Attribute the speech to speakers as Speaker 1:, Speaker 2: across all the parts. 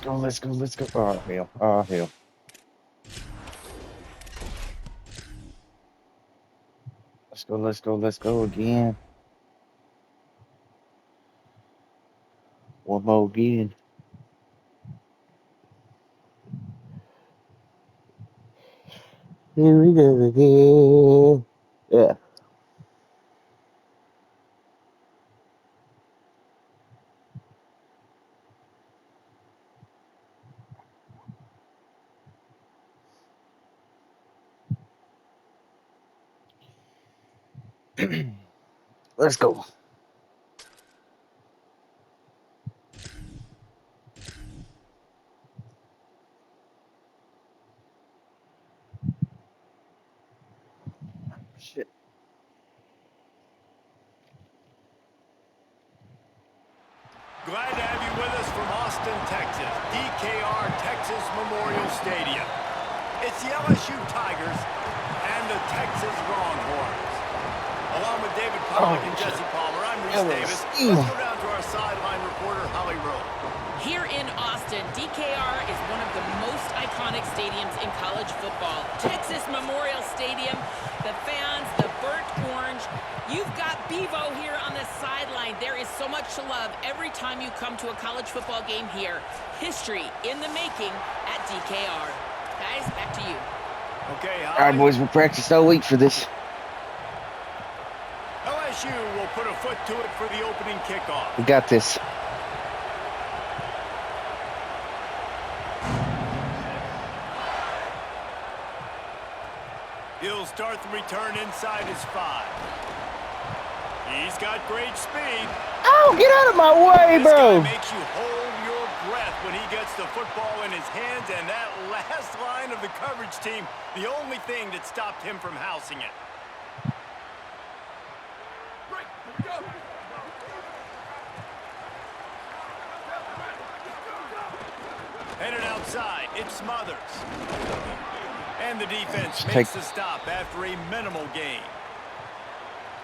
Speaker 1: Let's go. Oh, hell. Oh, hell. Let's go again. One more again. Here we go again. Yeah. Let's go. Shit.
Speaker 2: Glad to have you with us from Austin, Texas, DKR Texas Memorial Stadium. It's the LSU Tigers and the Texas Longhorns. Along with David Pollack and Jesse Palmer, I'm Reese Davis. Let's go down to our sideline reporter, Holly Rowe.
Speaker 3: Here in Austin, DKR is one of the most iconic stadiums in college football. Texas Memorial Stadium, the fans, the burnt orange. You've got Bevo here on the sideline. There is so much to love every time you come to a college football game here. History in the making at DKR. Guys, back to you.
Speaker 2: Okay,
Speaker 1: All right, boys, we practiced all week for this.
Speaker 2: LSU will put a foot to it for the opening kickoff.
Speaker 1: We got this.
Speaker 2: He'll start the return inside his 5. He's got great speed.
Speaker 1: Oh, get out of my way,
Speaker 2: This
Speaker 1: bro.
Speaker 2: guy makes you hold your breath when he gets the football in his hands, and that last line of the coverage team, the only thing that stopped him from housing it. Headed outside, it's Smothers. And the defense makes the stop after a minimal gain.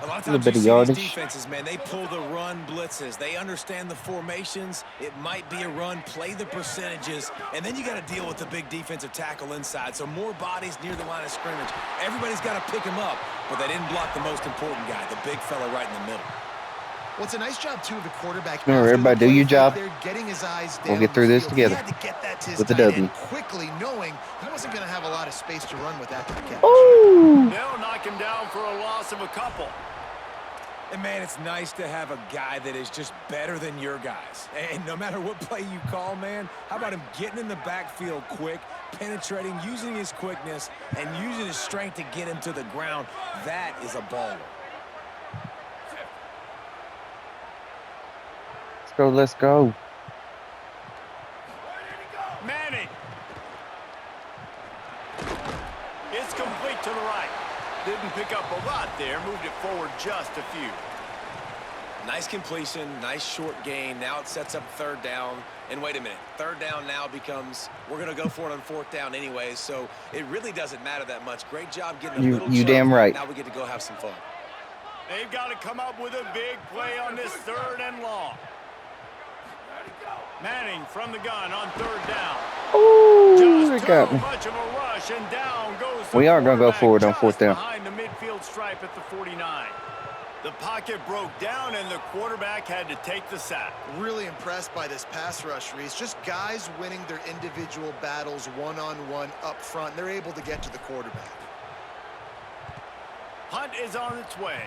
Speaker 4: A lot of
Speaker 1: little
Speaker 4: times
Speaker 1: bit
Speaker 4: you
Speaker 1: of
Speaker 4: see
Speaker 1: yardage.
Speaker 4: these defenses, man, they pull the run blitzes. They understand the formations. It might be a run, play the percentages, and then you got to deal with the big defensive tackle inside. So more bodies near the line of scrimmage. Everybody's got to pick him up, but they didn't block the most important guy, the big fella right in the middle.
Speaker 5: Well, it's a nice job, too, of the quarterback.
Speaker 1: Remember, everybody do your job.
Speaker 5: Getting his eyes down
Speaker 1: We'll get through this
Speaker 5: the field.
Speaker 1: together
Speaker 5: He had to get that to his
Speaker 1: with the
Speaker 5: tight
Speaker 1: W.
Speaker 5: end quickly, knowing he wasn't going to have a lot of space to run with after the catch.
Speaker 1: Ooh.
Speaker 2: They'll knock him down for a loss of a couple.
Speaker 4: And, man, it's nice to have a guy that is just better than your guys. And no matter what play you call, man, how about him getting in the backfield quick, penetrating, using his quickness, and using his strength to get him to the ground? That is a baller.
Speaker 1: Let's go.
Speaker 2: Manning. It's complete to the right. Didn't pick up a lot there. Moved it forward just a few.
Speaker 4: Nice completion, nice short gain. Now it sets up third down. And wait a minute, third down now becomes, we're going to go for it on fourth down anyways, so it really doesn't matter that much. Great job getting a little
Speaker 1: You
Speaker 4: chunk.
Speaker 1: damn right.
Speaker 4: Now we get to go have some fun.
Speaker 2: They've got to come up with a big play on this 3rd and long. Manning from the gun on 3rd down.
Speaker 1: Ooh, they
Speaker 2: Just
Speaker 1: got
Speaker 2: too
Speaker 1: me.
Speaker 2: much of a rush, and down goes the
Speaker 1: We are gonna go
Speaker 2: quarterback
Speaker 1: forward on
Speaker 2: just
Speaker 1: 4th down.
Speaker 2: behind the midfield stripe at the 49. The pocket broke down, and the quarterback had to take the sack.
Speaker 5: Really impressed by this pass rush, Reese. Just guys winning their individual battles one-on-one up front. They're able to get to the quarterback.
Speaker 2: Hunt is on its way.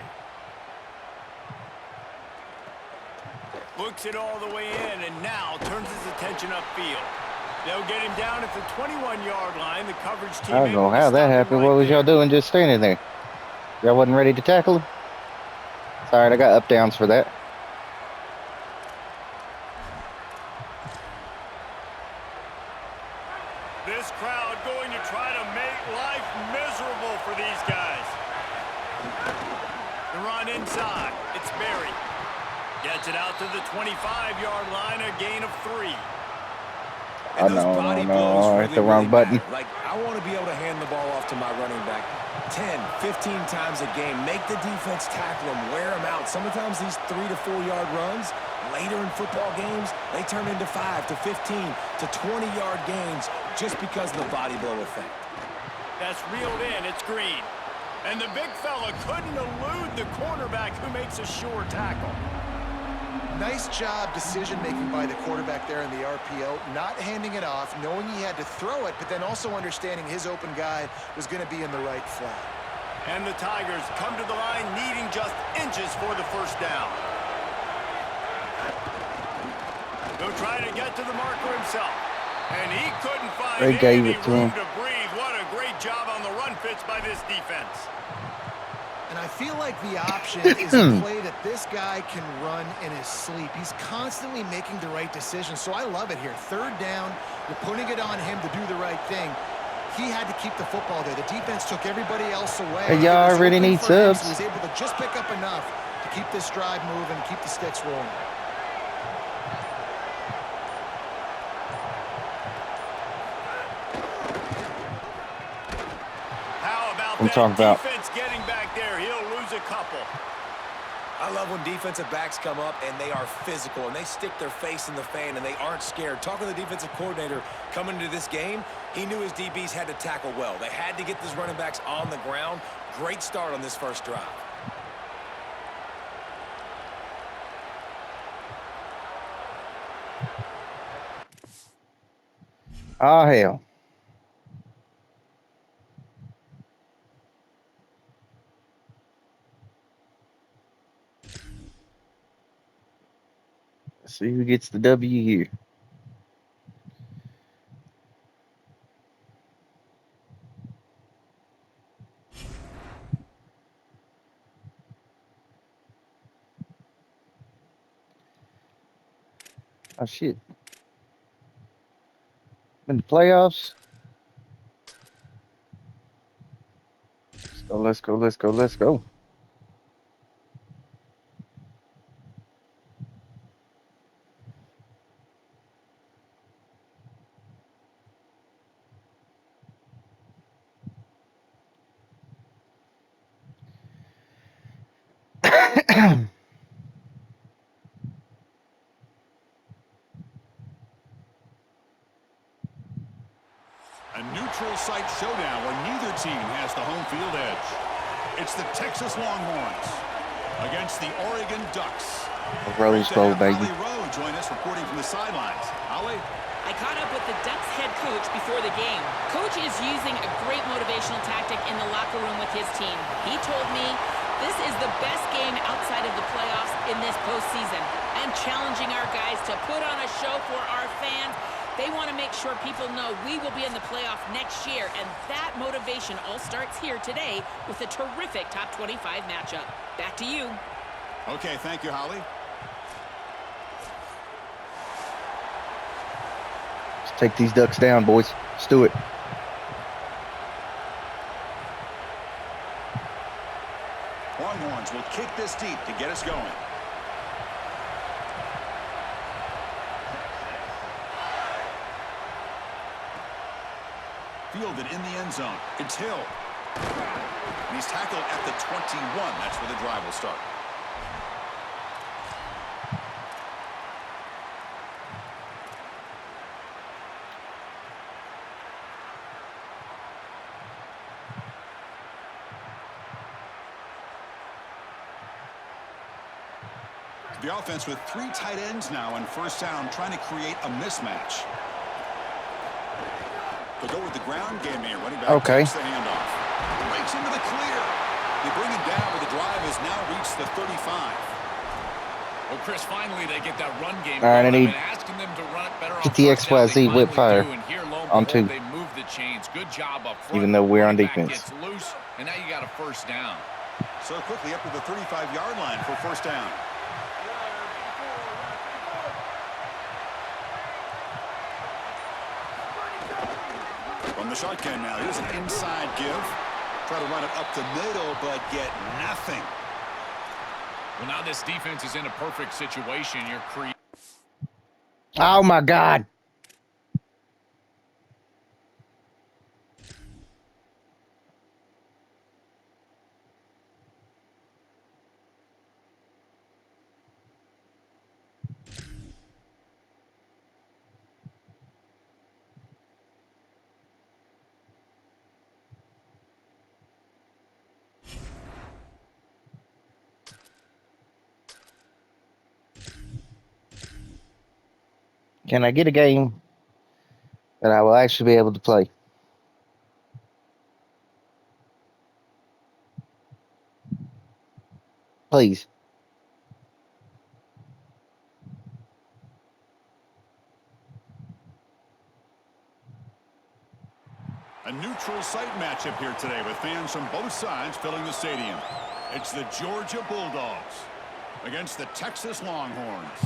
Speaker 2: Looks it all the way in, and now turns his attention upfield. They'll get him down at the 21-yard line. The coverage team.
Speaker 1: I don't know how that happened. What was y'all doing just standing there? Y'all wasn't ready to tackle him? Sorry, I got up downs for that.
Speaker 2: This crowd going to try to make life miserable for these guys. The run inside. It's Berry. Gets it out to the 25-yard line, a gain of 3.
Speaker 1: Oh, no, I hit the wrong button.
Speaker 4: Like, I want to be able to hand the ball off to my running back 10, 15 times a game. Make the defense tackle them, wear them out. Sometimes these 3 to 4 yard runs later in football games, they turn into 5 to 15 to 20-yard gains just because of the body blow effect.
Speaker 2: That's reeled in. It's Green. And the big fella couldn't elude the cornerback who makes a sure tackle.
Speaker 5: Nice job decision-making by the quarterback there in the RPO, not handing it off, knowing he had to throw it, but then also understanding his open guy was going to be in the right flat.
Speaker 2: And the Tigers come to the line needing just inches for the first down. He'll try to get to the marker himself. And he couldn't find
Speaker 1: They gave
Speaker 2: any
Speaker 1: it to
Speaker 2: room
Speaker 1: him.
Speaker 2: to breathe. What a great job on the run fits by this defense.
Speaker 5: And I feel like the option is a play that this guy can run in his sleep. He's constantly making the right decision, so I love it here. Third down, you're putting it on him to do the right thing. He had to keep the football there. The defense took everybody else away.
Speaker 1: Hey, y'all
Speaker 5: It was
Speaker 1: already
Speaker 5: open
Speaker 1: need
Speaker 5: for him,
Speaker 1: subs.
Speaker 5: so he was able to just pick up enough to keep this drive moving, keep the sticks rolling.
Speaker 2: How about
Speaker 1: I'm
Speaker 2: that
Speaker 1: talking about.
Speaker 2: defense getting back there? He'll lose a couple.
Speaker 4: I love when defensive backs come up and they are physical and they stick their face in the fan and they aren't scared. Talking to the defensive coordinator coming into this game, he knew his DBs had to tackle well. They had to get these running backs on the ground. Great start on this first drive.
Speaker 1: Oh, hell. Let's see who gets the W here. Oh, shit. In the playoffs. Let's go, let's go, let's go, let's go.
Speaker 6: A neutral site showdown where neither team has the home field edge. It's the Texas Longhorns against the Oregon Ducks.
Speaker 1: Rose Bowl, baby.
Speaker 6: Holly Rowe join us reporting from the sidelines. Holly?
Speaker 3: I caught up with the Ducks head coach before the game. Coach is using a great motivational tactic in the locker room with his team. He told me this is the best game outside of the playoffs in this postseason. I'm challenging our guys to put on a show for our fans. They want to make sure people know we will be in the playoff next year, and that motivation all starts here today with a terrific top 25 matchup. Back to you.
Speaker 6: Okay, thank you, Holly.
Speaker 1: Let's take these Ducks down, boys. Let's do it.
Speaker 6: Longhorns will kick this deep to get us going. Fielded in the end zone. It's Hill. And he's tackled at the 21. That's where the drive will start. The offense with 3 tight ends now on first down, trying to create a mismatch. They'll go with the ground game here. Running back takes the handoff. Breaks into the clear. They bring him down, but the drive has now reached the 35.
Speaker 7: Well, Chris, finally they get that run game.
Speaker 1: All right, I
Speaker 7: going.
Speaker 1: need
Speaker 7: I've been asking them to run it better
Speaker 1: get
Speaker 7: on
Speaker 1: the
Speaker 7: first down.
Speaker 1: XYZ
Speaker 7: They
Speaker 1: whip
Speaker 7: finally
Speaker 1: fire
Speaker 7: do, and here, lo and
Speaker 1: on
Speaker 7: behold,
Speaker 1: 2.
Speaker 7: They move the chains. Good job up front.
Speaker 1: Even though we're on
Speaker 7: Running back
Speaker 1: defense.
Speaker 7: Gets loose, and now you got a first down.
Speaker 6: So quickly up to the 35-yard line for first down. From the shotgun now, here's an inside give. Try to run it up the middle, but get nothing.
Speaker 7: Well, now this defense is in a perfect situation. You're creating.
Speaker 1: Oh, my God. Can I get a game that I will actually be able to play? Please.
Speaker 6: A neutral site matchup here today with fans from both sides filling the stadium. It's the Georgia Bulldogs against the Texas Longhorns.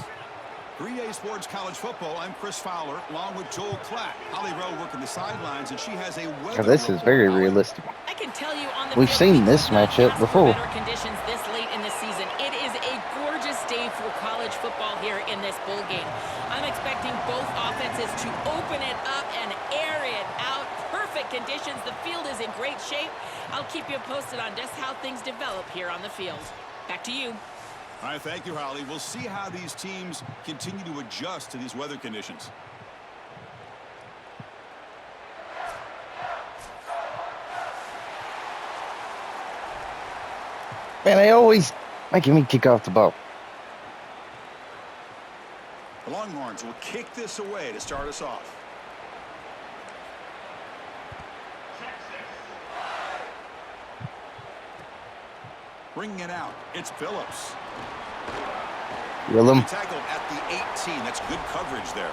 Speaker 6: 3A Sports College Football, I'm Chris Fowler, along with Joel Klatt. Holly Rowe working the sidelines, and she has a weather
Speaker 1: This is
Speaker 6: report.
Speaker 1: very
Speaker 6: Holly?
Speaker 1: realistic.
Speaker 3: I can tell you on the
Speaker 1: We've
Speaker 3: field,
Speaker 1: seen
Speaker 3: we
Speaker 1: this
Speaker 3: could not
Speaker 1: matchup
Speaker 3: ask for
Speaker 1: before.
Speaker 3: better conditions this late in the season. It is a gorgeous day for college football here in this bowl game. I'm expecting both offenses to open it up and air it out. Perfect conditions. The field is in great shape. I'll keep you posted on just how things develop here on the field. Back to you.
Speaker 6: All right, thank you, Holly. We'll see how these teams continue to adjust to these weather conditions.
Speaker 1: Man, they always making me kick off the ball.
Speaker 6: The Longhorns will kick this away to start us off. Bringing it out, it's Phillips.
Speaker 1: Willem.
Speaker 6: Tackled at the 18. That's good coverage there.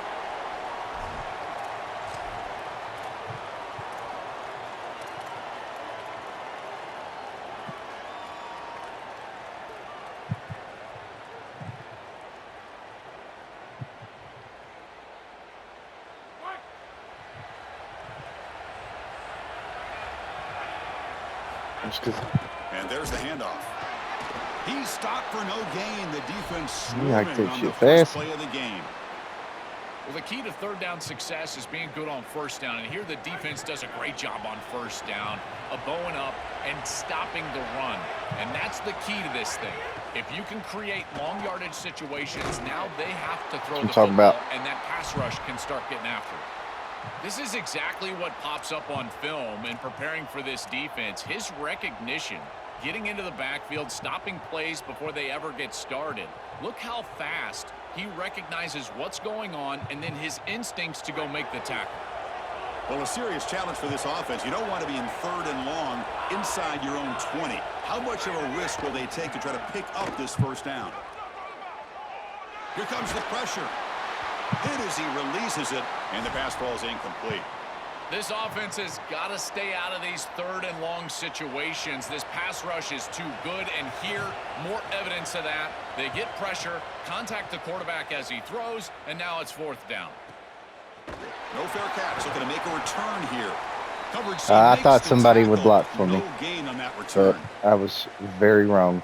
Speaker 6: And there's the handoff. He's stopped for no gain. The defense
Speaker 1: You like
Speaker 6: swarming
Speaker 1: that
Speaker 6: on
Speaker 1: shit
Speaker 6: the first
Speaker 1: fast.
Speaker 6: play of the game.
Speaker 7: Well, the key to third down success is being good on first down. And here the defense does a great job on first down of bowing up and stopping the run. And that's the key to this thing. If you can create long yardage situations, now they have to throw the
Speaker 1: talking
Speaker 7: football,
Speaker 1: about.
Speaker 7: and that pass rush can start getting after it. This is exactly what pops up on film in preparing for this defense. His recognition, getting into the backfield, stopping plays before they ever get started. Look how fast he recognizes what's going on and then his instincts to go make the tackle.
Speaker 6: Well, a serious challenge for this offense. You don't want to be in third and long inside your own 20. How much of a risk will they take to try to pick up this first down? Here comes the pressure. Hit as he releases it, and the pass falls incomplete.
Speaker 7: This offense has got to stay out of these third and long situations. This pass rush is too good, and here, more evidence of that. They get pressure, contact the quarterback as he throws, and now it's fourth down.
Speaker 6: No fair catch. Looking to make a return here. Coverage
Speaker 1: I
Speaker 6: makes
Speaker 1: thought
Speaker 6: the
Speaker 1: somebody would
Speaker 6: tackle.
Speaker 1: block for me.
Speaker 6: No gain on that
Speaker 1: But
Speaker 6: return.
Speaker 1: I was very wrong.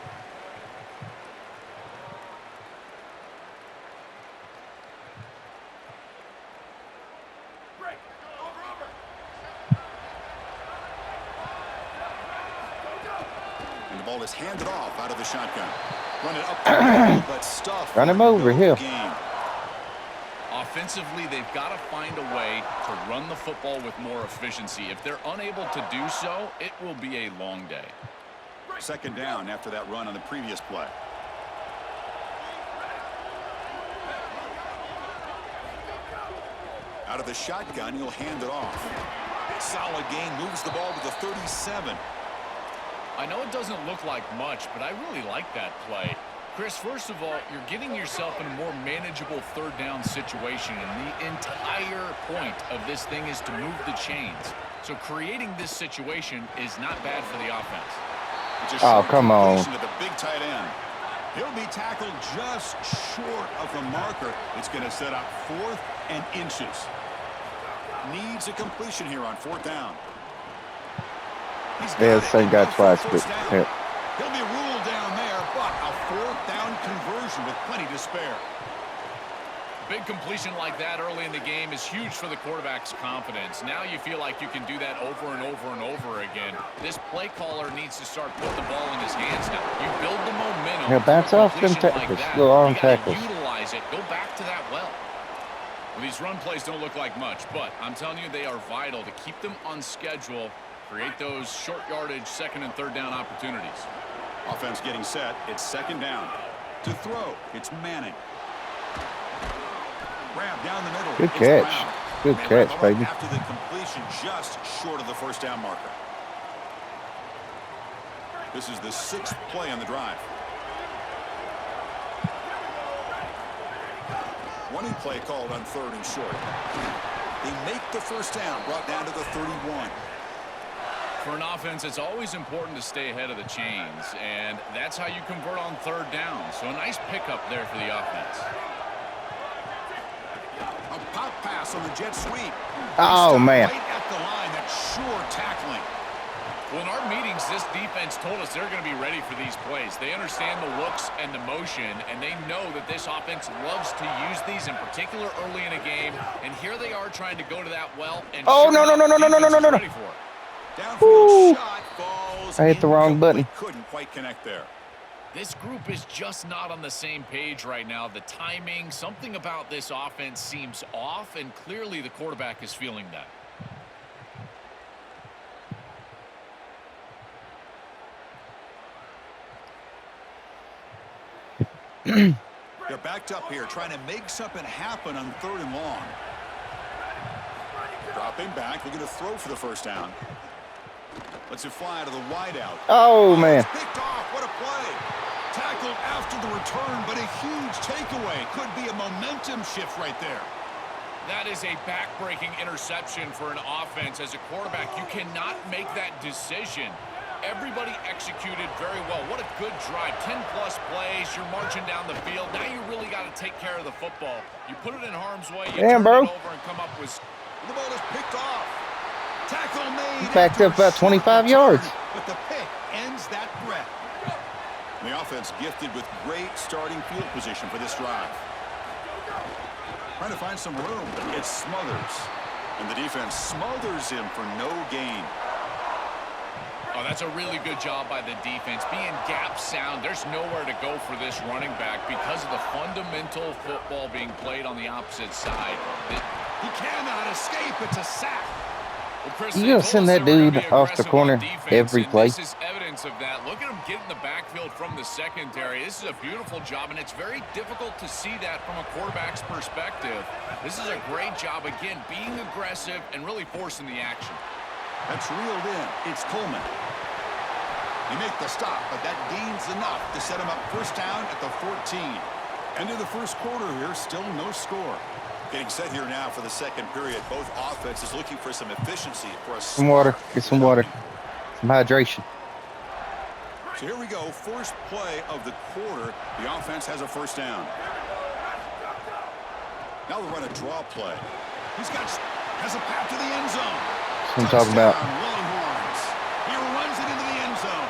Speaker 6: And the ball is handed off out of the shotgun. Run it up the middle, but stuff.
Speaker 1: Run him
Speaker 6: for
Speaker 1: over
Speaker 6: no
Speaker 1: here.
Speaker 6: gain.
Speaker 7: Offensively, they've got to find a way to run the football with more efficiency. If they're unable to do so, it will be a long day.
Speaker 6: Second down after that run on the previous play. Out of the shotgun, he'll hand it off. Solid gain, moves the ball to the 37.
Speaker 7: I know it doesn't look like much, but I really like that play. Chris, first of all, you're getting yourself in a more manageable third down situation, and the entire point of this thing is to move the chains. So creating this situation is not bad for the offense.
Speaker 6: It's a
Speaker 1: Oh,
Speaker 6: short
Speaker 1: come on.
Speaker 6: completion to the big tight end. He'll be tackled just short of the marker. It's going to set up 4th and inches. Needs a completion here on 4th down. He's got
Speaker 1: Yeah,
Speaker 6: it.
Speaker 1: the same guy
Speaker 6: Now for
Speaker 1: twice,
Speaker 6: first
Speaker 1: but
Speaker 6: down.
Speaker 1: yeah.
Speaker 6: He'll be ruled down there, but a 4th down conversion with plenty to spare.
Speaker 7: Big completion like that early in the game is huge for the quarterback's confidence. Now you feel like you can do that over and over and over again. This play caller needs to start putting the ball in his hands now. You build the momentum.
Speaker 1: Yeah, bounce
Speaker 7: from a
Speaker 1: off them
Speaker 7: completion like
Speaker 1: tackles,
Speaker 7: that.
Speaker 1: little arm
Speaker 7: You gotta
Speaker 1: tackles.
Speaker 7: Utilize it. Go back to that well. Well, these run plays don't look like much, but I'm telling you they are vital to keep them on schedule, create those short yardage second and third down opportunities.
Speaker 6: Offense getting set. It's second down. To throw, it's Manning. Grab down the middle.
Speaker 1: Good
Speaker 6: It's
Speaker 1: catch.
Speaker 6: Brown.
Speaker 1: Good
Speaker 6: They
Speaker 1: catch,
Speaker 6: wrap up
Speaker 1: baby.
Speaker 6: After the completion, just short of the first down marker. This is the 6th play on the drive. Running play called on 3rd and short. They make the first down, brought down to the 31.
Speaker 7: For an offense, it's always important to stay ahead of the chains, and that's how you convert on 3rd down. So a nice pickup there for the offense.
Speaker 6: A pop pass on the jet sweep.
Speaker 1: Oh, man.
Speaker 6: Right at the line. That's sure tackling.
Speaker 7: Well, in our meetings, this defense told us they're going to be ready for these plays. They understand the looks and the motion, and they know that this offense loves to use these, in particular early in a game. And here they are trying to go to that well. And
Speaker 1: Oh,
Speaker 7: sure
Speaker 1: no, no,
Speaker 7: enough,
Speaker 1: no, no, no, no,
Speaker 7: defense
Speaker 1: no,
Speaker 7: is
Speaker 1: no, no.
Speaker 7: ready for it.
Speaker 6: Downfield
Speaker 1: Ooh.
Speaker 6: shot falls.
Speaker 1: I hit the wrong button.
Speaker 6: incomplete. Couldn't quite connect there.
Speaker 7: This group is just not on the same page right now. The timing, something about this offense seems off, and clearly the quarterback is feeling that.
Speaker 6: They're backed up here, trying to make something happen on 3rd and long. Dropping back, looking to throw for the first down. Lets it fly to the wideout.
Speaker 1: Oh, man.
Speaker 6: It's picked off. What a play. Tackled after the return, but a huge takeaway. Could be a momentum shift right there.
Speaker 7: That is a back-breaking interception for an offense. As a quarterback, you cannot make that decision. Everybody executed very well. What a good drive. 10-plus plays. You're marching down the field. Now you really got to take care of the football. You put it in harm's way. You
Speaker 1: Damn,
Speaker 7: turn
Speaker 1: bro.
Speaker 7: it over and come up with...
Speaker 6: The ball is picked off. Tackle made.
Speaker 1: Backed
Speaker 6: after
Speaker 1: up about
Speaker 6: a short
Speaker 1: 25
Speaker 6: return,
Speaker 1: yards.
Speaker 6: But the pick ends that threat. The offense gifted with great starting field position for this drive. Trying to find some room. It's Smothers. And the defense smothers him for no gain.
Speaker 7: Oh, that's a really good job by the defense. Being gap sound, there's nowhere to go for this running back because of the fundamental football being played on the opposite side.
Speaker 6: He cannot escape. It's a sack.
Speaker 7: Well, Chris,
Speaker 1: You
Speaker 7: they
Speaker 1: gotta
Speaker 7: told
Speaker 1: send
Speaker 7: us
Speaker 1: that
Speaker 7: they were gonna
Speaker 1: dude
Speaker 7: be
Speaker 1: off the
Speaker 7: aggressive
Speaker 1: corner
Speaker 7: on defense,
Speaker 1: every
Speaker 7: and
Speaker 1: play.
Speaker 7: This is evidence of that. Look at him get in the backfield from the secondary. This is a beautiful job, and it's very difficult to see that from a quarterback's perspective. This is a great job, again, being aggressive and really forcing the action.
Speaker 6: That's reeled in. It's Coleman. He make the stop, but that gains enough to set him up first down at the 14. End of the first quarter here, still no score. Getting set here now for the second period. Both offenses looking for some efficiency for a
Speaker 1: Some water. Get some water. Some hydration.
Speaker 6: So here we go. First play of the quarter. The offense has a first down. Now they'll run a draw play. Has a path to the end zone.
Speaker 1: That's what I'm talking about.
Speaker 6: Touchdown, Longhorns. He runs it into the end zone.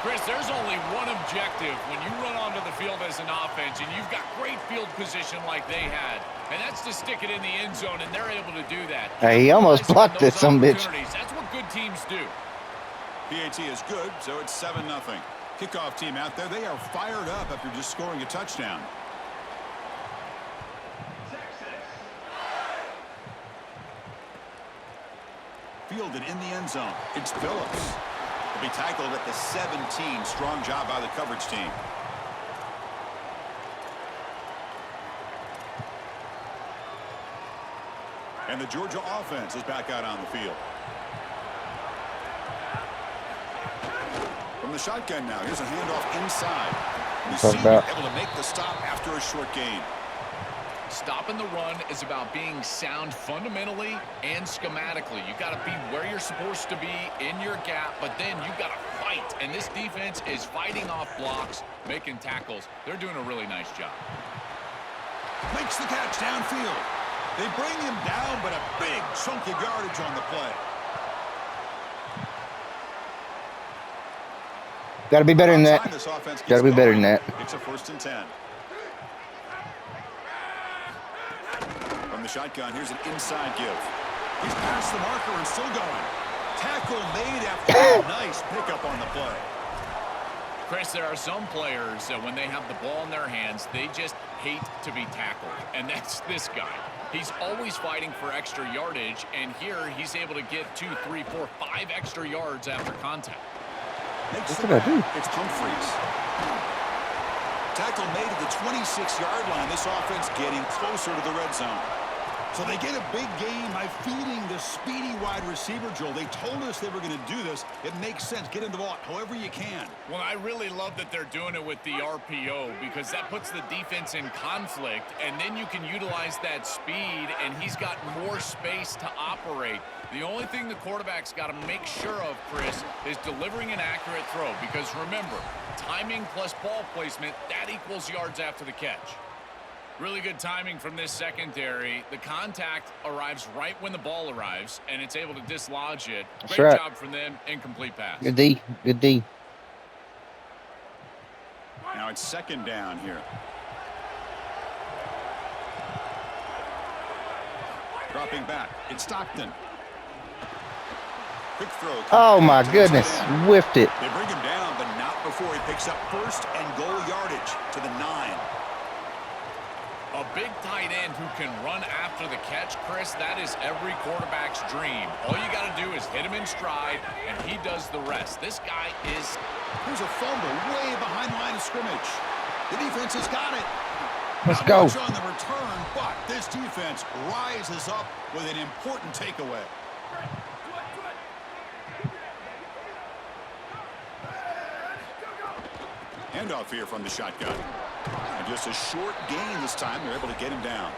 Speaker 7: Chris, there's only one objective when you run onto the field as an offense, and you've got great field position like they had, and that's to stick it in the end zone, and they're able to do that.
Speaker 1: Hey, he almost blocked this sumbitch.
Speaker 7: That's what good teams do.
Speaker 6: PAT is good, so it's 7-0. Kickoff team out there. They are fired up after just scoring a touchdown. Fielded in the end zone. It's Phillips. He'll be tackled at the 17. Strong job by the coverage team. And the Georgia offense is back out on the field. From the shotgun now. Here's a handoff inside. We see him able to make the stop after a short gain.
Speaker 7: Stopping the run is about being sound fundamentally and schematically. You got to be where you're supposed to be in your gap, but then you got to fight. And this defense is fighting off blocks, making tackles. They're doing a really nice job.
Speaker 6: Makes the catch downfield. They bring him down, but a big chunk of yardage on the play.
Speaker 1: Gotta be better than that. Gotta be better than that.
Speaker 6: It's a 1st and 10. From the shotgun, here's an inside give. He's past the marker and still going. Tackle made after a nice pickup on the play.
Speaker 7: Chris, there are some players that when they have the ball in their hands, they just hate to be tackled. And that's this guy. He's always fighting for extra yardage, and here he's able to get 2, 3, 4, 5 extra yards after contact.
Speaker 6: Makes
Speaker 1: What
Speaker 6: the
Speaker 1: did I
Speaker 6: back.
Speaker 1: do?
Speaker 6: It's Humphreys. Tackle made at the 26-yard line. This offense getting closer to the red zone. So they get a big game by feeding the speedy wide receiver, Joel. They told us they were going to do this. It makes sense. Get in the ball however you can.
Speaker 7: Well, I really love that they're doing it with the RPO because that puts the defense in conflict, and then you can utilize that speed, and he's got more space to operate. The only thing the quarterback's got to make sure of, Chris, is delivering an accurate throw because, remember, timing plus ball placement, that equals yards after the catch. Really good timing from this secondary. The contact arrives right when the ball arrives, and it's able to dislodge it.
Speaker 1: That's
Speaker 7: Great
Speaker 1: right.
Speaker 7: job from them. Incomplete pass.
Speaker 1: Good D. Good D.
Speaker 6: Now it's second down here. Dropping back. It's Stockton. Quick throw.
Speaker 1: Oh, my
Speaker 6: To the
Speaker 1: goodness.
Speaker 6: tight end.
Speaker 1: Whiffed it.
Speaker 6: They bring him down, but not before he picks up first and goal yardage to the 9.
Speaker 7: A big tight end who can run after the catch, Chris, that is every quarterback's dream. All you got to do is hit him in stride, and he does the rest. This guy is...
Speaker 6: Here's a fumble way behind the line of scrimmage. The defense has got it.
Speaker 1: Let's
Speaker 6: Not
Speaker 1: go.
Speaker 6: much on the return, but this defense rises up with an important takeaway. Handoff here from the shotgun. And just a short gain this time. They're able to get him down.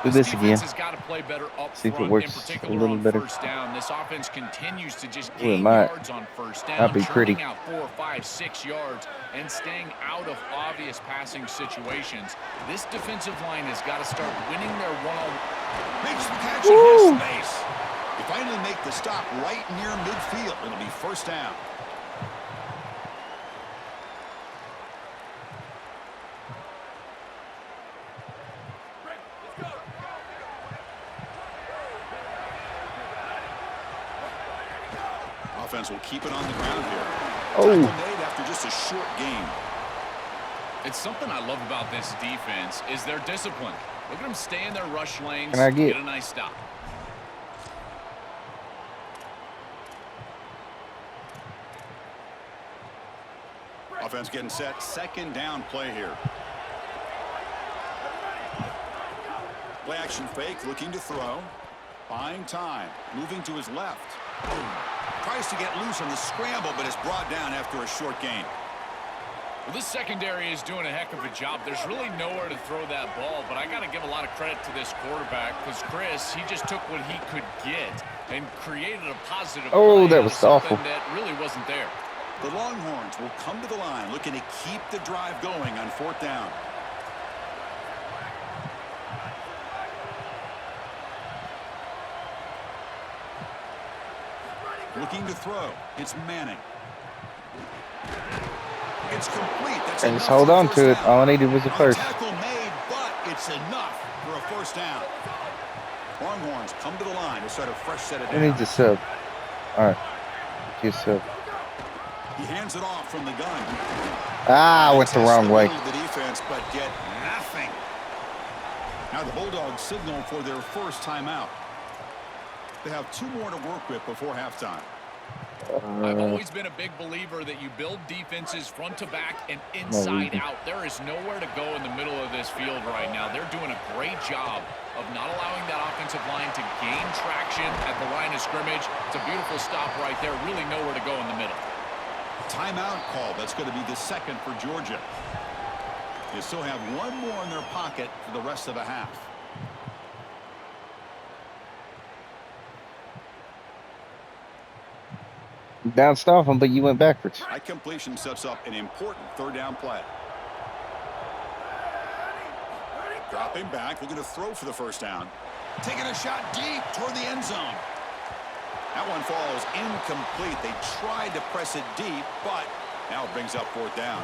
Speaker 1: Do this again.
Speaker 7: Defense has got to play better up
Speaker 1: See if it
Speaker 7: front,
Speaker 1: works
Speaker 7: in
Speaker 1: a
Speaker 7: particular
Speaker 1: little
Speaker 7: on
Speaker 1: better.
Speaker 7: first down. This offense continues to just
Speaker 1: Ooh, it
Speaker 7: gain
Speaker 1: might.
Speaker 7: yards on first down,
Speaker 1: That'd be pretty.
Speaker 7: churning out 4, 5, 6 yards and staying out of obvious passing situations. This defensive line has got to start winning their one-on-one.
Speaker 6: Makes the catch in his space. They finally make the stop right near midfield. It'll be first down. Offense will keep it on the ground here.
Speaker 1: Oh.
Speaker 6: Tackle made after just a short gain.
Speaker 7: It's something I love about this defense is their discipline. Look at them stay in their rush lanes,
Speaker 1: Can I get-
Speaker 7: a nice stop.
Speaker 6: Offense getting set. Second down play here. Play action fake, looking to throw. Buying time. Moving to his left. Tries to get loose on the scramble, but is brought down after a short gain.
Speaker 7: Well, this secondary is doing a heck of a job. There's really nowhere to throw that ball, but I got to give a lot of credit to this quarterback because Chris, he just took what he could get and created a positive
Speaker 1: Oh,
Speaker 7: play
Speaker 1: that
Speaker 7: out of
Speaker 1: was
Speaker 7: something
Speaker 1: awful.
Speaker 7: that really wasn't there.
Speaker 6: The Longhorns will come to the line, looking to keep the drive going on fourth down. Looking to throw. It's Manning. It's complete. That's
Speaker 1: And just
Speaker 6: enough
Speaker 1: hold
Speaker 6: for a
Speaker 1: on
Speaker 6: first
Speaker 1: to it.
Speaker 6: down.
Speaker 1: All I needed was a
Speaker 6: A
Speaker 1: first.
Speaker 6: tackle made, but it's enough for a first down. Longhorns come to the line to start a fresh set of
Speaker 1: Who
Speaker 6: downs.
Speaker 1: needs a sub? All right. Get a sub.
Speaker 6: He hands it off from the gun.
Speaker 1: Ah, I went the
Speaker 6: Test
Speaker 1: wrong way.
Speaker 6: middle of the defense, but get nothing. Now the Bulldogs signal for their first timeout. They have 2 more to work with before halftime.
Speaker 7: I've always been a big believer that you build defenses front to back and inside out. There is nowhere to go in the middle of this field right now. They're doing a great job of not allowing that offensive line to gain traction at the line of scrimmage. It's a beautiful stop right there. Really nowhere to go in the middle.
Speaker 6: Timeout call. That's going to be the second for Georgia. They still have 1 more in their pocket for the rest of the half.
Speaker 1: Bounced off him, but you went backwards.
Speaker 6: That completion sets up an important third down play. Dropping back, looking to throw for the first down. Taking a shot deep toward the end zone. That one falls incomplete. They tried to press it deep, but now it brings up fourth down.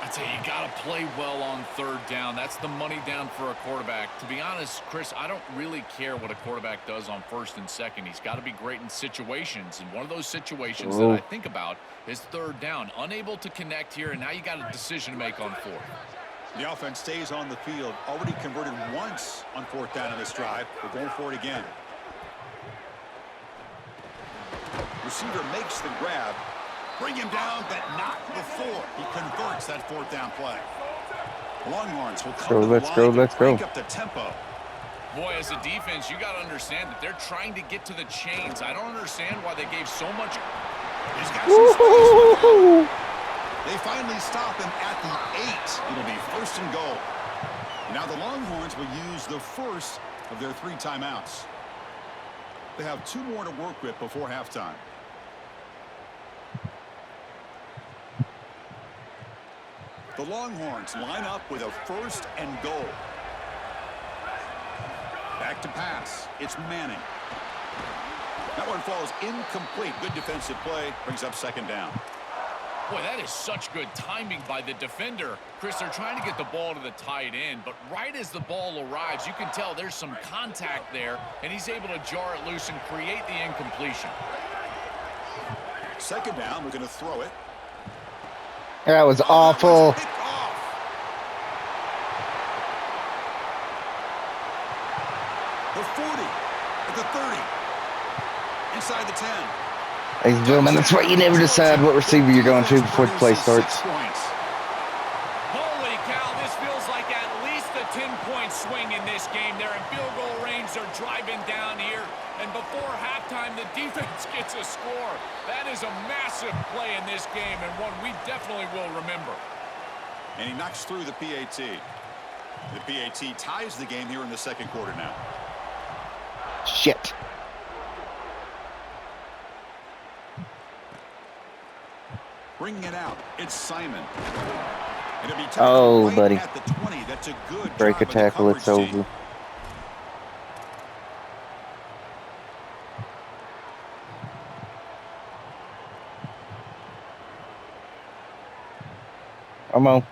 Speaker 7: I tell you, you got to play well on third down. That's the money down for a quarterback. To be honest, Chris, I don't really care what a quarterback does on first and second. He's got to be great in situations. And one of those situations that I think about is third down. Unable to connect here, and now you got a decision to make on fourth.
Speaker 6: The offense stays on the field. Already converted once on fourth down in this drive. We're going for it again. Receiver makes the grab. Bring him down, but not before he converts that fourth down play. Longhorns will come to the line to crank up the tempo.
Speaker 7: Boy, as a defense, you got to understand that they're trying to get to the chains. I don't understand why they gave so much.
Speaker 6: He's got some space. They finally stop him at the 8. It'll be first and goal. Now the Longhorns will use the first of their 3 timeouts. They have 2 more to work with before halftime. The Longhorns line up with a first and goal. Back to pass. It's Manning. That one falls incomplete. Good defensive play. Brings up second down.
Speaker 7: Boy, that is such good timing by the defender. Chris, they're trying to get the ball to the tight end, but right as the ball arrives, you can tell there's some contact there, and he's able to jar it loose and create the incompletion.
Speaker 6: Second down, we're going to throw it.
Speaker 1: That was awful.
Speaker 6: Picked off. The 40, at the 30, inside the 10.
Speaker 1: Ladies and gentlemen, that's why you never decide what receiver you're going to before the play starts.
Speaker 7: Holy cow, this feels like at least a 10-point swing in this game. They're in field goal range. They're driving down here. And before halftime, the defense gets a score. That is a massive play in this game and one we definitely will remember.
Speaker 6: And he knocks through the PAT. The PAT ties the game here in the second quarter now.
Speaker 1: Shit.
Speaker 6: Bringing it out, it's Simon. It'll be
Speaker 1: Oh, buddy.
Speaker 6: At the 20. That's a good
Speaker 1: Break a
Speaker 6: job of the
Speaker 1: tackle, it's
Speaker 6: coverage team.
Speaker 1: over. Come on.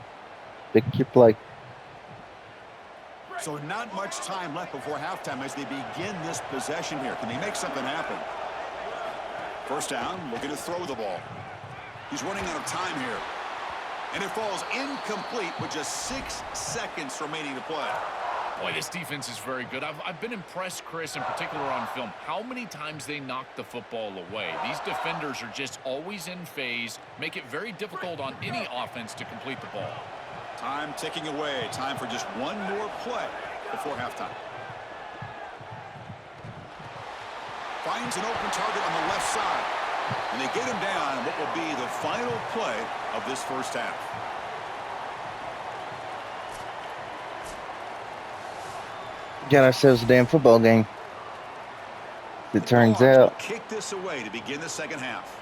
Speaker 1: Pick your play.
Speaker 6: So not much time left before halftime as they begin this possession here. Can they make something happen? First down, looking to throw the ball. He's running out of time here. And it falls incomplete with just 6 seconds remaining to play.
Speaker 7: Boy, this defense is very good. I've been impressed, Chris, in particular on film, how many times they knock the football away. These defenders are just always in phase, make it very difficult on any offense to complete the ball.
Speaker 6: Time ticking away. Time for just one more play before halftime. Finds an open target on the left side. And they get him down what will be the final play of this first half.
Speaker 1: Got ourselves a damn football game. It turns out.
Speaker 6: Kick this away to begin the second half.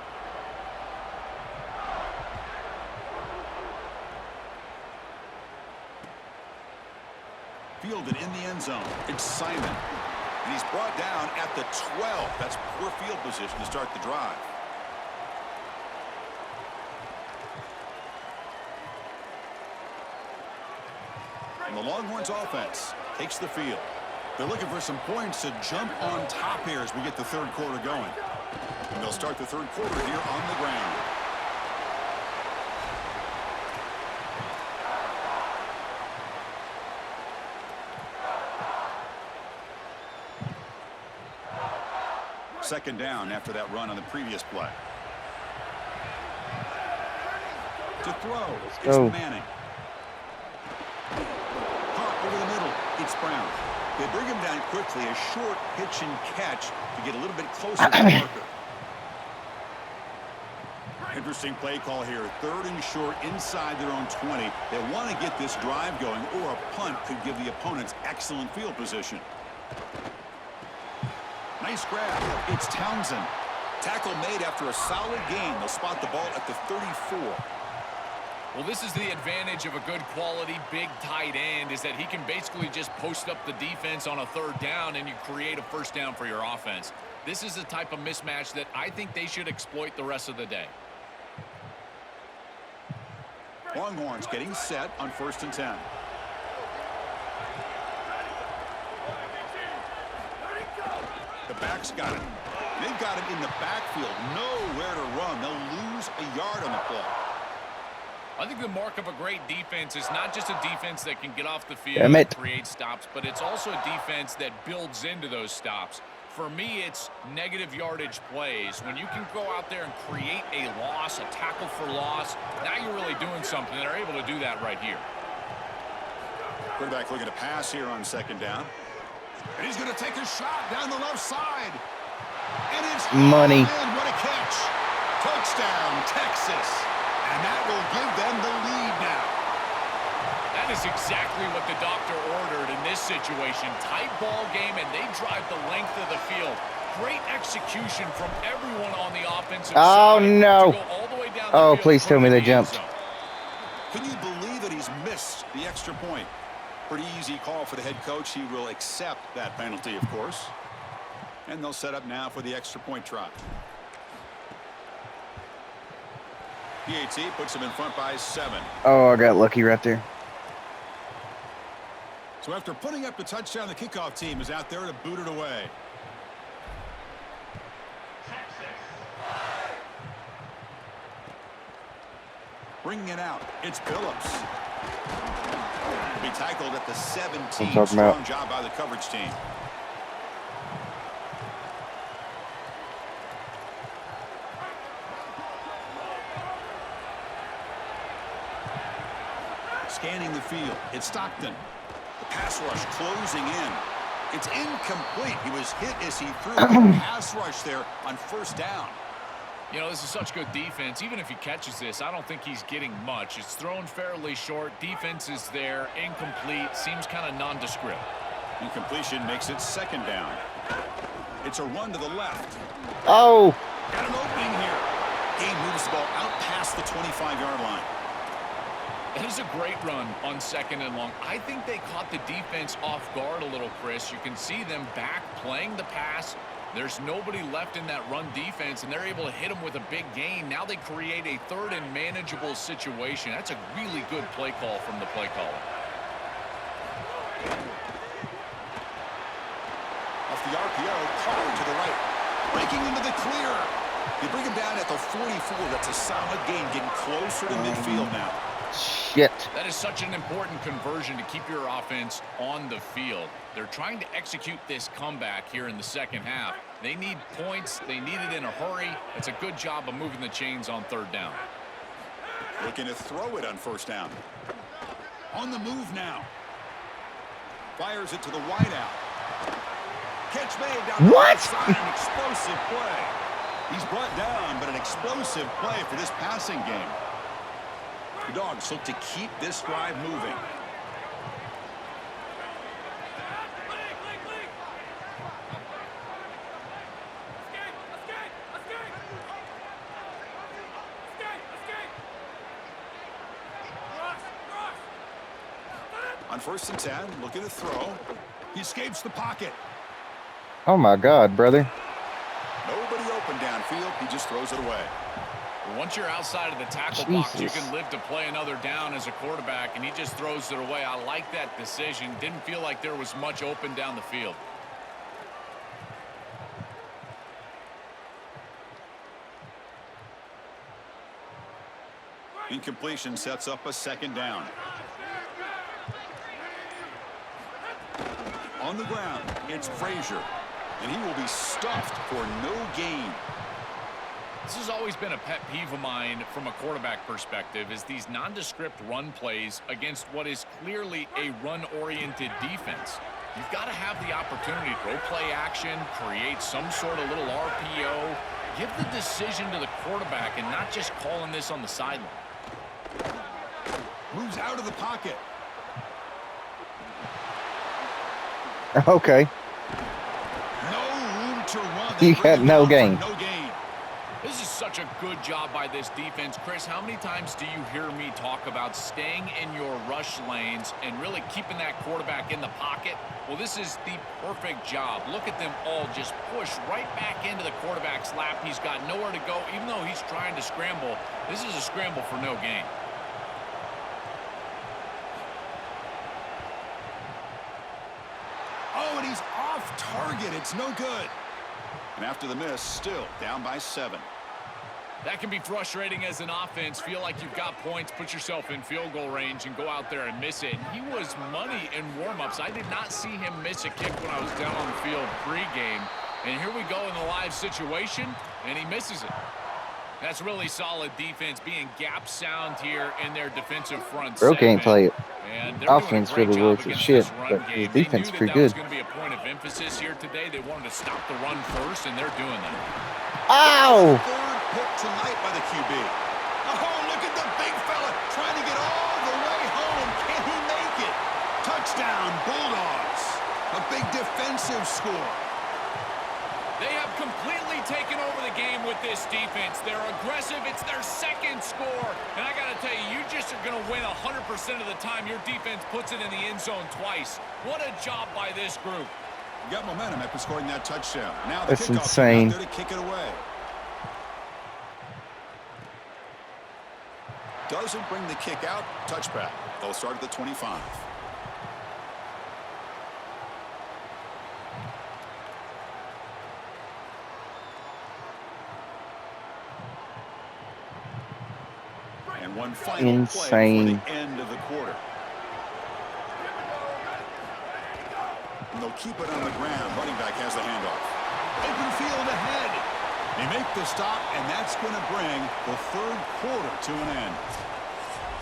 Speaker 6: Fielded in the end zone. It's Simon. And he's brought down at the 12. That's poor field position to start the drive. And the Longhorns offense takes the field. They're looking for some points to jump on top here as we get the third quarter going. And they'll start the third quarter here on the ground. Second down after that run on the previous play. To throw, it's Manning. Caught over the middle, it's Brown. They bring him down quickly, a short pitch and catch to get a little bit closer to the marker. Interesting play call here. Third and short inside their own 20. They want to get this drive going, or a punt could give the opponents excellent field position. Nice grab. It's Townsend. Tackle made after a solid gain. They'll spot the ball at the 34.
Speaker 7: Well, this is the advantage of a good quality big tight end, is that he can basically just post up the defense on a third down and you create a first down for your offense. This is the type of mismatch that I think they should exploit the rest of the day.
Speaker 6: Longhorns getting set on 1st and 10. The backs got it. They've got him in the backfield. Nowhere to run. They'll lose a yard on the play.
Speaker 7: I think the mark of a great defense is not just a defense that can get off the field
Speaker 1: Damn
Speaker 7: and
Speaker 1: it.
Speaker 7: create stops, but it's also a defense that builds into those stops. For me, it's negative yardage plays. When you can go out there and create a loss, a tackle for loss, now you're really doing something. They're able to do that right here.
Speaker 6: Quarterback looking to pass here on second down.
Speaker 4: And he's going to take a shot down the left side. And it's
Speaker 1: Money.
Speaker 4: man, what a catch. Touchdown, Texas. And that will give them the lead now.
Speaker 7: That is exactly what the doctor ordered in this situation. Tight ball game, and they drive the length of the field. Great execution from everyone on the offensive
Speaker 1: Oh,
Speaker 7: side.
Speaker 1: no.
Speaker 7: To go all the way down the
Speaker 1: Oh,
Speaker 7: field,
Speaker 1: please tell me they
Speaker 7: put it in the end
Speaker 1: jumped.
Speaker 7: zone.
Speaker 6: Can you believe that he's missed the extra point? Pretty easy call for the head coach. He will accept that penalty, of course. And they'll set up now for the extra point try. PAT puts him in front by 7.
Speaker 1: Oh, I got lucky right there.
Speaker 6: So after putting up the touchdown, the kickoff team is out there to boot it away. Bringing it out, it's Phillips. Be tackled at the 17.
Speaker 1: talking
Speaker 6: Strong
Speaker 1: about.
Speaker 6: job by the coverage team. Scanning the field, it's Stockton. The pass rush closing in. It's incomplete. He was hit as he threw a pass rush there on first down.
Speaker 7: You know, this is such good defense. Even if he catches this, I don't think he's getting much. It's thrown fairly short. Defense is there. Incomplete. Seems kind of nondescript.
Speaker 6: Incompletion makes it second down. It's a run to the left.
Speaker 1: Oh,
Speaker 6: Got an opening here. Game moves the ball out past the 25-yard line.
Speaker 7: It is a great run on second and long. I think they caught the defense off guard a little, Chris. You can see them back playing the pass. There's nobody left in that run defense, and they're able to hit them with a big gain. Now they create a third and manageable situation. That's a really good play call from the play caller.
Speaker 6: Off the RPO, Carr to the right. Breaking into the clear. You bring him down at the 44. That's a solid gain, getting closer to midfield now.
Speaker 1: shit.
Speaker 7: That is such an important conversion to keep your offense on the field. They're trying to execute this comeback here in the second half. They need points. They need it in a hurry. It's a good job of moving the chains on third down.
Speaker 6: Looking to throw it on first down. On the move now. Fires it to the wideout. Catch made down the right side. An explosive play. He's brought down, but an explosive play for this passing game. The Dogs look to keep this drive moving. On 1st and 10, looking to throw. He escapes the pocket.
Speaker 1: Oh my God, brother.
Speaker 6: Nobody open downfield. He just throws it away.
Speaker 7: Once you're outside of the tackle box, you
Speaker 1: Jesus.
Speaker 7: can live to play another down as a quarterback, and he just throws it away. I like that decision. Didn't feel like there was much open down the field.
Speaker 6: Incompletion sets up a second down. On the ground, it's Frazier, and he will be stuffed for no gain.
Speaker 7: This has always been a pet peeve of mine from a quarterback perspective, is these nondescript run plays against what is clearly a run-oriented defense. You've got to have the opportunity to go play action, create some sort of little RPO, give the decision to the quarterback and not just calling this on the sideline.
Speaker 6: Moves out of the pocket.
Speaker 1: Okay.
Speaker 6: No room to run.
Speaker 1: He
Speaker 6: They bring
Speaker 1: had
Speaker 6: him
Speaker 1: no
Speaker 6: down for
Speaker 1: gain.
Speaker 6: No gain.
Speaker 7: This is such a good job by this defense. Chris, how many times do you hear me talk about staying in your rush lanes and really keeping that quarterback in the pocket? Well, this is the perfect job. Look at them all just push right back into the quarterback's lap. He's got nowhere to go. Even though he's trying to scramble, this is a scramble for no gain.
Speaker 6: Oh, and he's off target. It's no good. And after the miss, still down by 7.
Speaker 7: That can be frustrating as an offense. Feel like you've got points, put yourself in field goal range, and go out there and miss it. And he was money in warm-ups. I did not see him miss a kick when I was down on the field pregame. And here we go in the live situation, and he misses it. That's really solid defense, being gap sound here in their defensive front
Speaker 1: Bro can't
Speaker 7: segment.
Speaker 1: play it.
Speaker 7: And they're doing a
Speaker 1: Offense
Speaker 7: great
Speaker 1: really
Speaker 7: job
Speaker 1: looks as
Speaker 7: against
Speaker 1: shit,
Speaker 7: this run
Speaker 1: but his
Speaker 7: game. They
Speaker 1: defense
Speaker 7: knew
Speaker 1: pretty
Speaker 7: that was
Speaker 1: good.
Speaker 7: going to be a point of emphasis here today. They wanted to stop the run first, and they're doing that.
Speaker 1: Ow!
Speaker 6: Third pick tonight by the QB. Oh, look at the big fella trying to get all the way home. Can he make it? Touchdown, Bulldogs. A big defensive score.
Speaker 7: They have completely taken over the game with this defense. They're aggressive. It's their second score. And I got to tell you, you just are going to win 100% of the time your defense puts it in the end zone twice. What a job by this group.
Speaker 6: You got momentum after scoring that touchdown. Now the
Speaker 1: That's
Speaker 6: kickoff
Speaker 1: insane.
Speaker 6: team out there to kick it away. Doesn't bring the kick out. Touchback. They'll start at the 25. And one final play before the end of the quarter. And they'll keep it on the ground. Running back has the handoff. Open field ahead. They make the stop, and that's going to bring the third quarter to an end.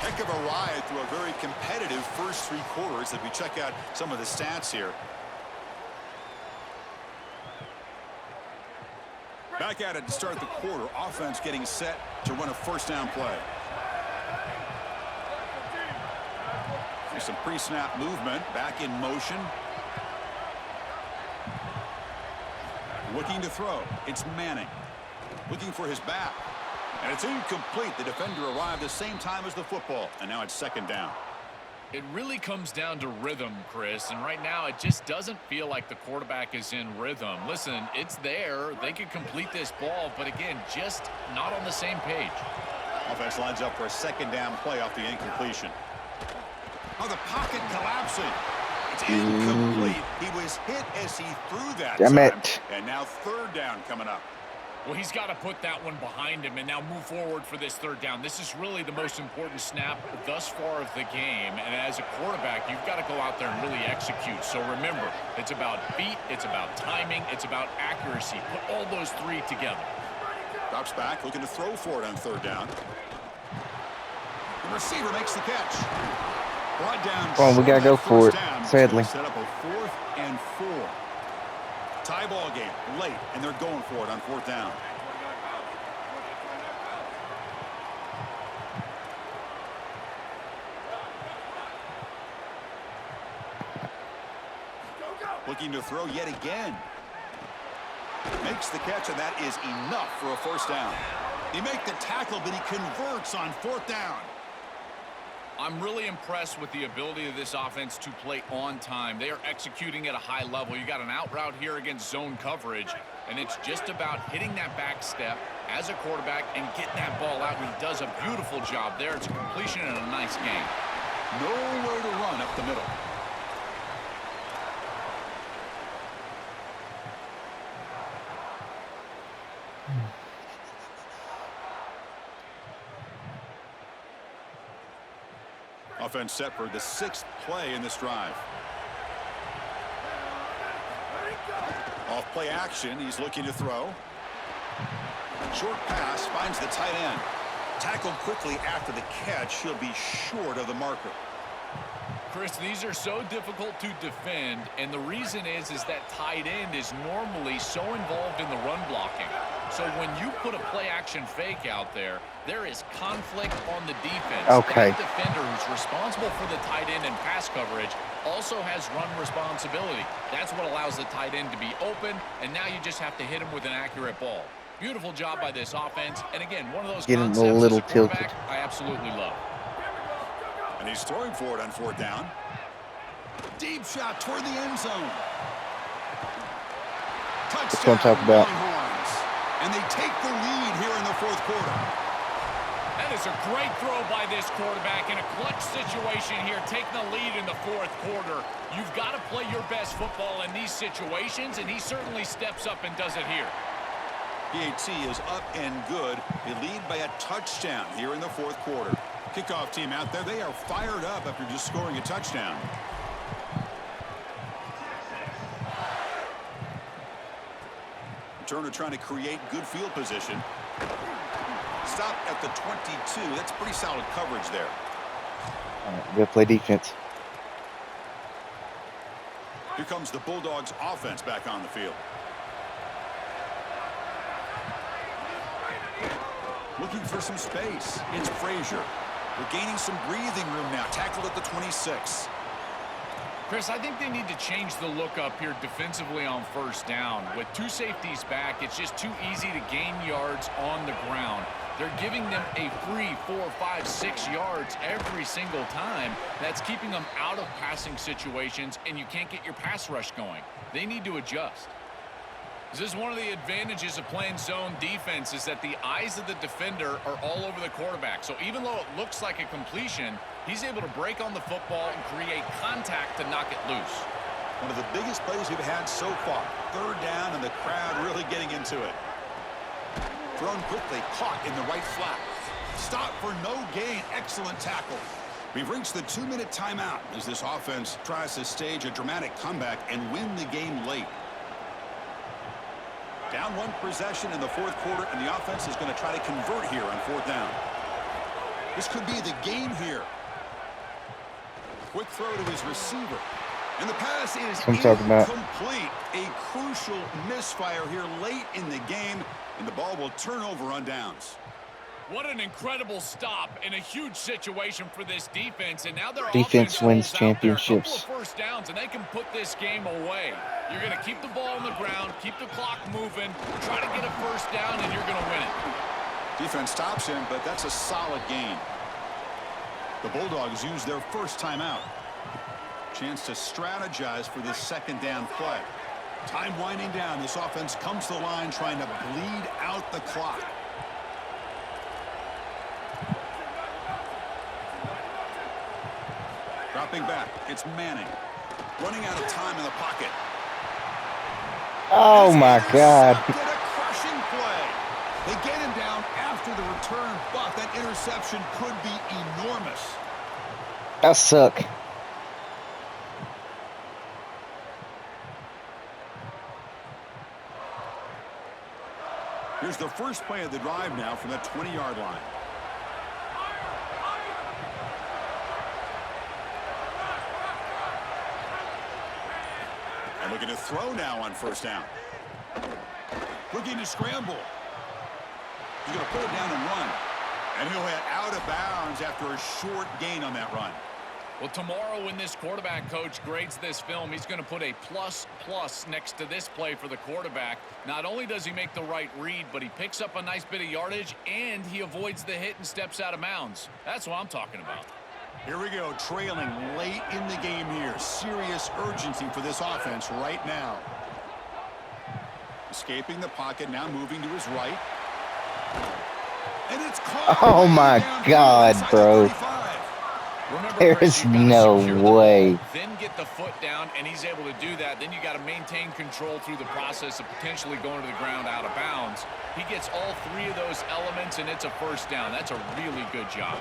Speaker 6: Heck of a ride through a very competitive first three quarters. If we check out some of the stats here. Back at it to start the quarter. Offense getting set to run a first down play. There's some pre-snap movement. Back in motion. Looking to throw. It's Manning. Looking for his back. And it's incomplete. The defender arrived the same time as the football. And now it's second down.
Speaker 7: It really comes down to rhythm, Chris, and right now it just doesn't feel like the quarterback is in rhythm. Listen, it's there. They could complete this ball, but again, just not on the same page.
Speaker 6: Offense lines up for a second down play off the incompletion. Oh, the pocket collapsing. It's incomplete. He was hit as he threw that
Speaker 1: Damn
Speaker 6: time.
Speaker 1: it.
Speaker 6: And now third down coming up.
Speaker 7: Well, he's got to put that one behind him and now move forward for this third down. This is really the most important snap thus far of the game. And as a quarterback, you've got to go out there and really execute. So remember, it's about feet, it's about timing, it's about accuracy. Put all those three together.
Speaker 6: Drops back, looking to throw for it on third down. The receiver makes the catch. Brought down.
Speaker 1: Come on, we got to go for it, sadly.
Speaker 6: Set up a 4th and 4. Tie ball game late, and they're going for it on fourth down. Looking to throw yet again. Makes the catch, and that is enough for a first down. He make the tackle, but he converts on fourth down.
Speaker 7: I'm really impressed with the ability of this offense to play on time. They are executing at a high level. You got an out route here against zone coverage, and it's just about hitting that back step as a quarterback and getting that ball out. And he does a beautiful job there. It's a completion and a nice game.
Speaker 6: Nowhere to run up the middle. Offense set for the 6th play in this drive. Off play action. He's looking to throw. Short pass finds the tight end. Tackled quickly after the catch. He'll be short of the marker.
Speaker 7: Chris, these are so difficult to defend, and the reason is that tight end is normally so involved in the run blocking. So when you put a play-action fake out there, there is conflict on the defense.
Speaker 1: Okay.
Speaker 7: That defender who's responsible for the tight end and pass coverage also has run responsibility. That's what allows the tight end to be open, and now you just have to hit him with an accurate ball. Beautiful job by this offense, and again, one of those
Speaker 1: Getting
Speaker 7: concepts
Speaker 1: a little
Speaker 7: as a quarterback
Speaker 1: tilted.
Speaker 7: I absolutely love.
Speaker 6: And he's throwing for it on fourth down. Deep shot toward the end zone. Touchdown,
Speaker 1: what I'm talking about.
Speaker 6: Longhorns. And they take the lead here in the fourth quarter.
Speaker 7: That is a great throw by this quarterback in a clutch situation here, taking the lead in the fourth quarter. You've got to play your best football in these situations, and he certainly steps up and does it here.
Speaker 6: PAT is up and good. They lead by a touchdown here in the fourth quarter. Kickoff team out there, they are fired up after just scoring a touchdown. Turner trying to create good field position. Stop at the 22. That's pretty solid coverage there.
Speaker 1: All right, good play defense.
Speaker 6: Here comes the Bulldogs offense back on the field. Looking for some space. It's Frazier. We're gaining some breathing room now. Tackled at the 26.
Speaker 7: Chris, I think they need to change the look up here defensively on first down. With two safeties back, it's just too easy to gain yards on the ground. They're giving them a free 4, 5, 6 yards every single time. That's keeping them out of passing situations, and you can't get your pass rush going. They need to adjust. This is one of the advantages of playing zone defense, is that the eyes of the defender are all over the quarterback. So even though it looks like a completion, he's able to break on the football and create contact to knock it loose.
Speaker 6: One of the biggest plays we've had so far. Third down, and the crowd really getting into it. Thrown quickly, caught in the right flat. Stop for no gain. Excellent tackle. We've reached the 2-minute timeout as this offense tries to stage a dramatic comeback and win the game late. Down one possession in the fourth quarter, and the offense is going to try to convert here on fourth down. This could be the game here. Quick throw to his receiver. And the pass is incomplete. A crucial misfire here late in the game, and the ball will turn over on downs.
Speaker 7: What an incredible stop in a huge situation for this defense, and now their
Speaker 1: Defense wins championships.
Speaker 7: A couple of first downs, and they can put this game away. You're going to keep the ball on the ground, keep the clock moving, try to get a first down, and you're going to win it.
Speaker 6: Defense stops him, but that's a solid gain. The Bulldogs use their first timeout. Chance to strategize for this second down play. Time winding down. This offense comes to the line trying to bleed out the clock. Dropping back, it's Manning. Running out of time in the pocket.
Speaker 1: Oh my God.
Speaker 6: A crushing play. They get him down after the return, but that interception could be enormous.
Speaker 1: That suck.
Speaker 6: Here's the first play of the drive now from that 20-yard line. And looking to throw now on first down. Looking to scramble. He's going to pull it down and run. And he'll head out of bounds after a short gain on that run.
Speaker 7: Well, tomorrow when this quarterback coach grades this film, he's going to put a plus next to this play for the quarterback. Not only does he make the right read, but he picks up a nice bit of yardage, and he avoids the hit and steps out of bounds. That's what I'm talking about.
Speaker 6: Here we go, trailing late in the game here. Serious urgency for this offense right now. Escaping the pocket, now moving to his right. And it's caught.
Speaker 1: Oh my God, bro.
Speaker 7: Remember,
Speaker 1: There
Speaker 7: Chris,
Speaker 1: is
Speaker 7: you've gotta
Speaker 1: no
Speaker 7: secure the
Speaker 1: way.
Speaker 7: ball, then get the foot down, and he's able to do that. Then you got to maintain control through the process of potentially going to the ground out of bounds. He gets all three of those elements, and it's a first down. That's a really good job.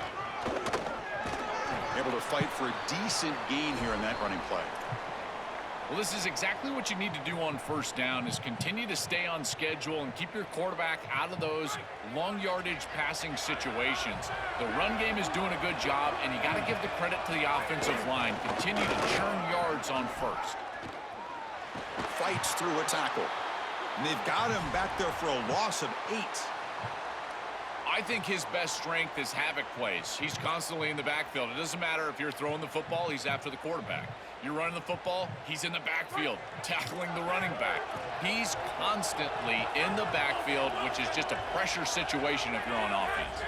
Speaker 6: Able to fight for a decent gain here in that running play.
Speaker 7: Well, this is exactly what you need to do on first down, is continue to stay on schedule and keep your quarterback out of those long yardage passing situations. The run game is doing a good job, and you got to give the credit to the offensive line. Continue to churn yards on first.
Speaker 6: Fights through a tackle. And they've got him back there for a loss of 8.
Speaker 7: I think his best strength is havoc plays. He's constantly in the backfield. It doesn't matter if you're throwing the football, he's after the quarterback. You're running the football, he's in the backfield, tackling the running back. He's constantly in the backfield, which is just a pressure situation if you're on offense.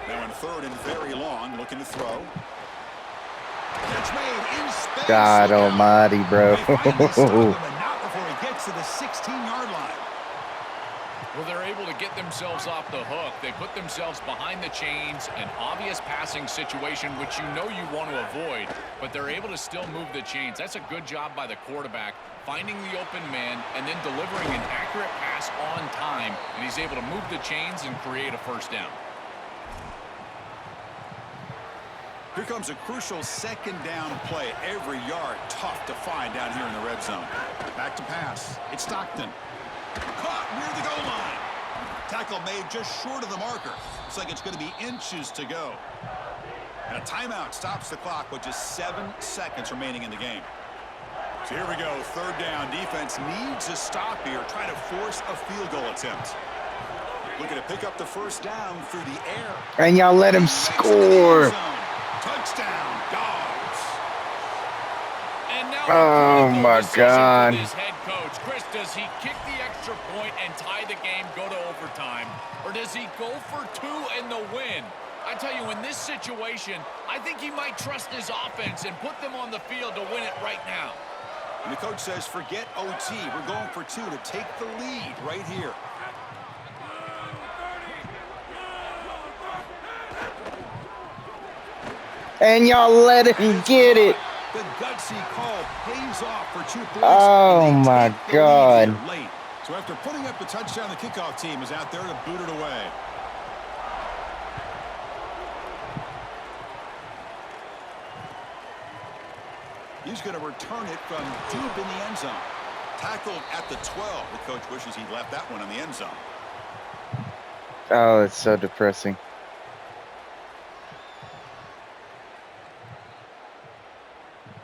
Speaker 6: Now in third and very long, looking to throw. Catch made in space.
Speaker 1: God almighty, bro.
Speaker 6: They finally stop him, and not before he gets to the 16-yard line.
Speaker 7: Well, they're able to get themselves off the hook. They put themselves behind the chains, an obvious passing situation, which you know you want to avoid, but they're able to still move the chains. That's a good job by the quarterback, finding the open man and then delivering an accurate pass on time, and he's able to move the chains and create a first down.
Speaker 6: Here comes a crucial second down play. Every yard tough to find down here in the red zone. Back to pass. It's Stockton. Caught near the goal line. Tackle made just short of the marker. Looks like it's going to be inches to go. And a timeout stops the clock with just 7 seconds remaining in the game. So here we go. Third down. Defense needs a stop here. Trying to force a field goal attempt. Looking to pick up the first down through the air.
Speaker 1: And y'all let him score.
Speaker 6: Touchdown, Dogs.
Speaker 7: And now
Speaker 1: Oh, my God.
Speaker 7: His head coach, Chris, does he kick the extra point and tie the game, go to overtime, or does he go for 2 and the win? I tell you, in this situation, I think he might trust his offense and put them on the field to win it right now.
Speaker 6: And the coach says, forget OT. We're going for 2 to take the lead right here.
Speaker 1: And y'all let him get it.
Speaker 6: The gutsy call pays off for 2 points.
Speaker 1: Oh,
Speaker 6: and they
Speaker 1: my
Speaker 6: take the lead
Speaker 1: God.
Speaker 6: here late. So after putting up the touchdown, the kickoff team is out there to boot it away. He's going to return it from deep in the end zone. Tackled at the 12. The coach wishes he'd left that one in the end zone.
Speaker 1: Oh, it's so depressing.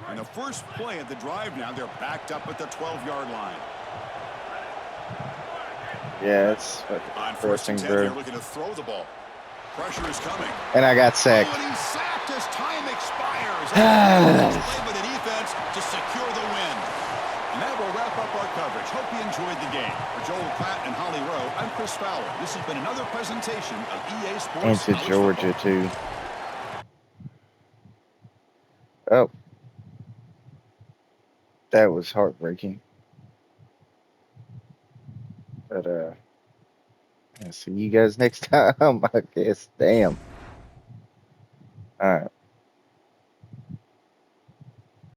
Speaker 6: And the first play of the drive now, they're backed up at the 12-yard line.
Speaker 1: Yeah, it's
Speaker 6: On first and
Speaker 1: depressing,
Speaker 6: 10, they're
Speaker 1: bro.
Speaker 6: looking to throw the ball. Pressure is coming.
Speaker 1: And I got sacked.
Speaker 6: Oh, and he's sacked as time expires. And play with the defense to secure the win. And that will wrap up our coverage. Hope you enjoyed the game. For Joel Platt and Holly Rowe, I'm Chris Fowler. This has been another presentation of EA Sports.
Speaker 1: And to
Speaker 6: College
Speaker 1: Georgia,
Speaker 6: Football.
Speaker 1: too. Oh. That was heartbreaking. But, I'll see you guys next time, I guess. Damn. All right.